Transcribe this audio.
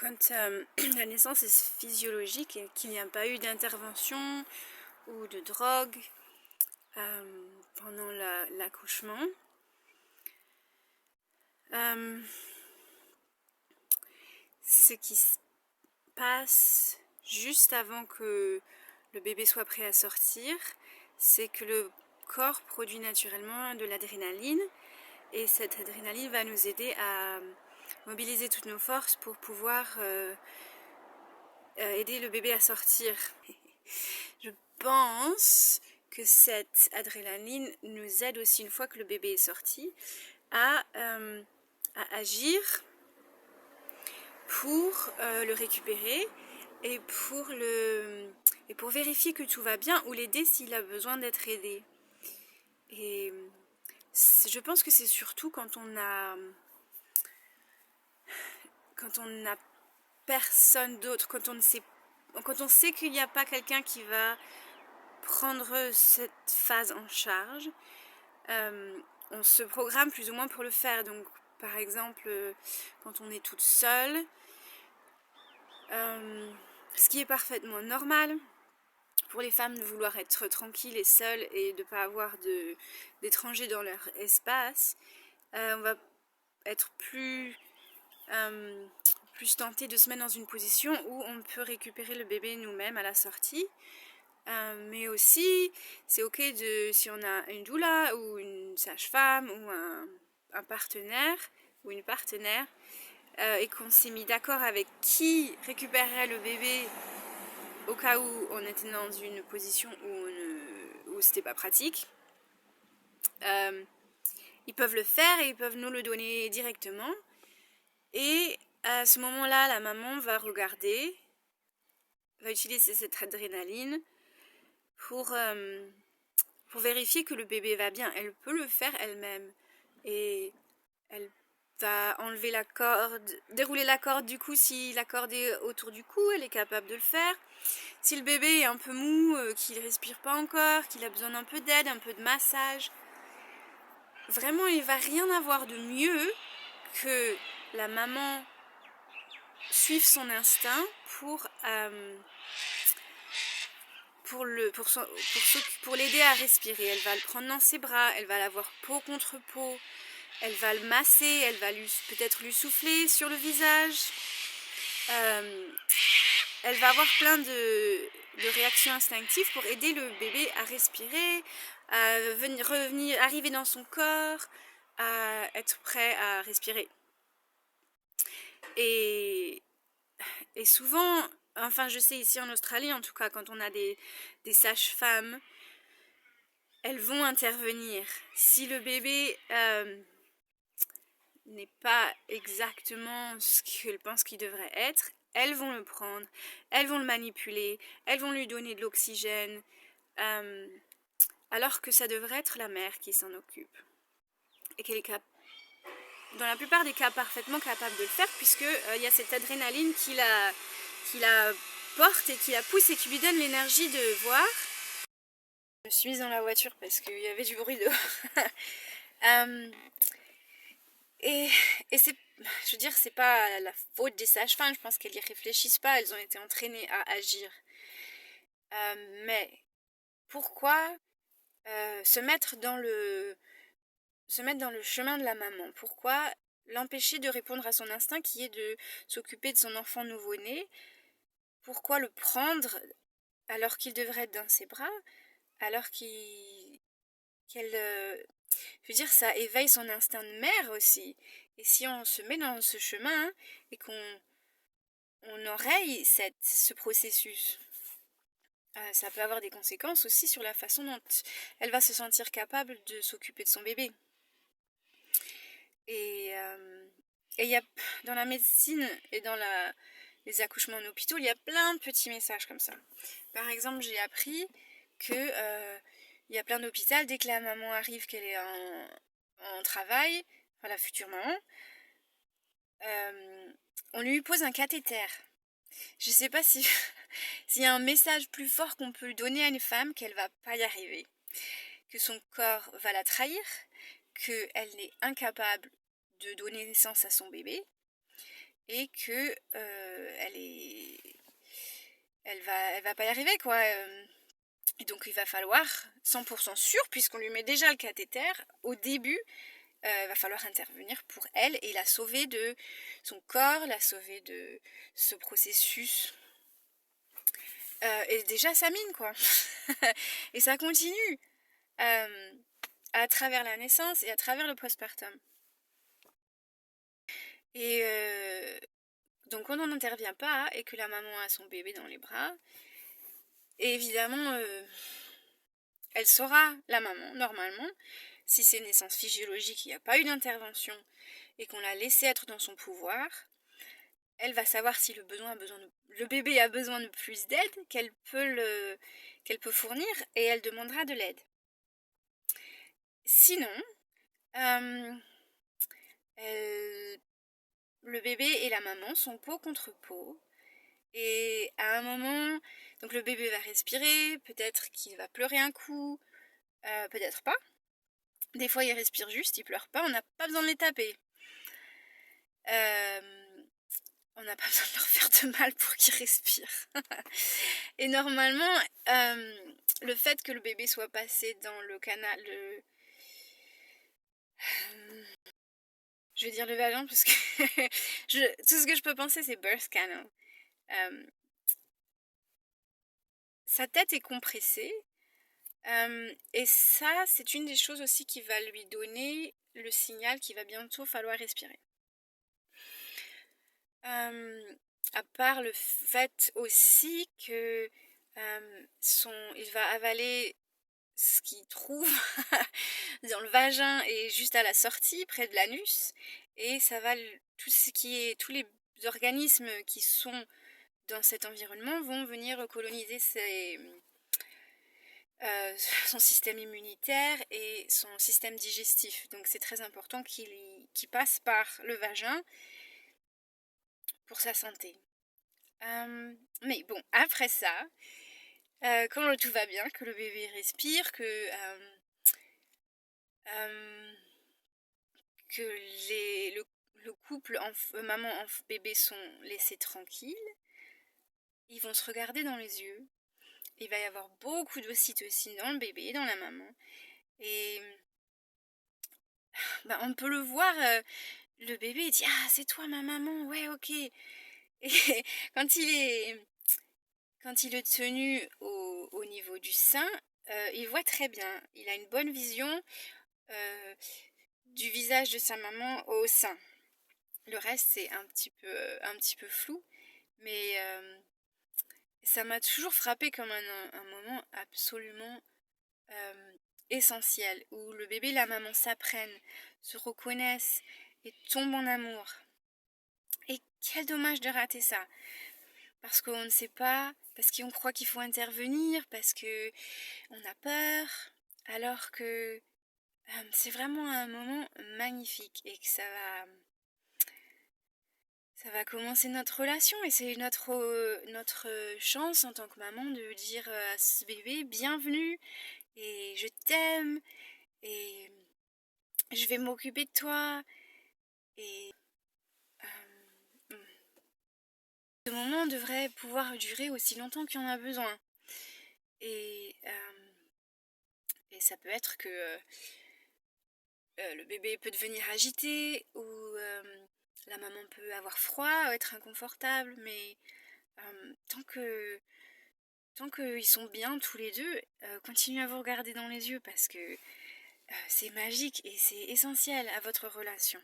quand la naissance est physiologique et qu'il n'y a pas eu d'intervention ou de drogue pendant l'accouchement, ce qui se passe juste avant que le bébé soit prêt à sortir, c'est que le corps produit naturellement de l'adrénaline et cette adrénaline va nous aider à mobiliser toutes nos forces pour pouvoir aider le bébé à sortir. Je pense que cette adrénaline nous aide aussi, une fois que le bébé est sorti, à agir pour le récupérer et pour vérifier que tout va bien ou l'aider s'il a besoin d'être aidé. Et je pense que c'est surtout quand on a personne d'autre, quand on sait qu'il n'y a pas quelqu'un qui va prendre cette phase en charge, on se programme plus ou moins pour le faire. Donc par exemple, quand on est toute seule, ce qui est parfaitement normal pour les femmes de vouloir être tranquilles et seules et de ne pas avoir d'étrangers dans leur espace, on va être plus tenté de se mettre dans une position où on peut récupérer le bébé nous-mêmes à la sortie. Mais aussi, c'est ok si on a une doula ou une sage-femme ou un partenaire ou une partenaire et qu'on s'est mis d'accord avec qui récupérerait le bébé au cas où on était dans une position où c'était pas pratique. Ils peuvent le faire et ils peuvent nous le donner directement. Et à ce moment-là, la maman va utiliser cette adrénaline pour vérifier que le bébé va bien. Elle peut le faire elle-même. Et elle va enlever la corde, dérouler la corde du cou. Si la corde est autour du cou, elle est capable de le faire. Si le bébé est un peu mou, qu'il ne respire pas encore, qu'il a besoin d'un peu d'aide, un peu de massage, vraiment il ne va rien avoir de mieux que la maman suive son instinct pour l'aider à respirer. Elle va le prendre dans ses bras, elle va l'avoir peau contre peau, elle va le masser, elle va peut-être lui souffler sur le visage. Elle va avoir plein de réactions instinctives pour aider le bébé à respirer, à arriver dans son corps, à être prêt à respirer. Et souvent, enfin je sais ici en Australie en tout cas, quand on a des sages-femmes, elles vont intervenir. Si le bébé n'est pas exactement ce qu'elles pensent qu'il devrait être, elles vont le prendre, elles vont le manipuler, elles vont lui donner de l'oxygène, alors que ça devrait être la mère qui s'en occupe. Et qu'elle est dans la plupart des cas parfaitement capable de le faire, puisque y a cette adrénaline qui la porte et qui la pousse et qui lui donne l'énergie de voir. Je me suis mise dans la voiture parce qu'il y avait du bruit dehors. Et je veux dire, c'est pas la faute des sages-femmes, je pense qu'elles y réfléchissent pas, elles ont été entraînées à agir. Mais pourquoi se mettre dans le chemin de la maman? Pourquoi l'empêcher de répondre à son instinct qui est de s'occuper de son enfant nouveau-né? Pourquoi le prendre alors qu'il devrait être dans ses bras, alors je veux dire, ça éveille son instinct de mère aussi. Et si on se met dans ce chemin et qu'on enraye ce processus, ça peut avoir des conséquences aussi sur la façon dont elle va se sentir capable de s'occuper de son bébé. Et y a, dans la médecine et dans les accouchements en hôpitaux, il y a plein de petits messages comme ça. Par exemple, j'ai appris que il y a plein d'hôpitaux, dès que la maman arrive, qu'elle est en travail, enfin la future maman, on lui pose un cathéter. Je sais pas s'il y a un message plus fort qu'on peut lui donner à une femme, qu'elle va pas y arriver, que son corps va la trahir, qu'elle est incapable de donner naissance à son bébé, et que elle va pas y arriver quoi. Et donc il va falloir 100% sûr, puisqu'on lui met déjà le cathéter au début, va falloir intervenir pour elle et la sauver de son corps, la sauver de ce processus. Et déjà ça mine quoi. Et ça continue à travers la naissance et à travers le postpartum. Et donc on n'en intervient pas et que la maman a son bébé dans les bras, et évidemment elle saura, la maman, normalement, si c'est une naissance physiologique, il n'y a pas eu d'intervention et qu'on l'a laissé être dans son pouvoir, elle va savoir si le bébé a besoin de plus d'aide, qu'elle peut fournir, et elle demandera de l'aide. Sinon, le bébé et la maman sont peau contre peau, et à un moment, donc le bébé va respirer, peut-être qu'il va pleurer un coup, peut-être pas. Des fois, il respire juste, il pleure pas, on n'a pas besoin de les taper. On n'a pas besoin de leur faire de mal pour qu'ils respirent. Et normalement, le fait que le bébé soit passé dans le canal, je vais dire le vagin parce que tout ce que je peux penser c'est birth canal. Sa tête est compressée. Et ça, c'est une des choses aussi qui va lui donner le signal qu'il va bientôt falloir respirer. À part le fait aussi que il va avaler ce qu'il trouve dans le vagin et juste à la sortie, près de l'anus, et ça va tous les organismes qui sont dans cet environnement vont venir coloniser son système immunitaire et son système digestif. Donc c'est très important qu'il passe par le vagin pour sa santé. Mais bon, après ça, quand tout va bien, que le bébé respire, que le couple maman bébé sont laissés tranquilles, ils vont se regarder dans les yeux. Il va y avoir beaucoup d'ocytocine dans le bébé, dans la maman, et on peut le voir, le bébé il dit ah c'est toi ma maman, ouais ok. Et quand il est tenu au niveau du sein, il voit très bien, il a une bonne vision du visage de sa maman au sein. Le reste c'est un petit peu flou, mais ça m'a toujours frappé comme un moment absolument essentiel, où le bébé et la maman s'apprennent, se reconnaissent et tombent en amour. Et quel dommage de rater ça, parce qu'on ne sait pas, parce qu'on croit qu'il faut intervenir, parce que on a peur, alors que c'est vraiment un moment magnifique et que ça va commencer notre relation, et c'est notre chance en tant que maman de dire à ce bébé bienvenue et je t'aime et je vais m'occuper de toi. Et ce moment devrait pouvoir durer aussi longtemps qu'il y en a besoin. Et ça peut être que le bébé peut devenir agité, ou la maman peut avoir froid, être inconfortable, mais tant qu'ils sont bien tous les deux, continuez à vous regarder dans les yeux, parce que c'est magique et c'est essentiel à votre relation.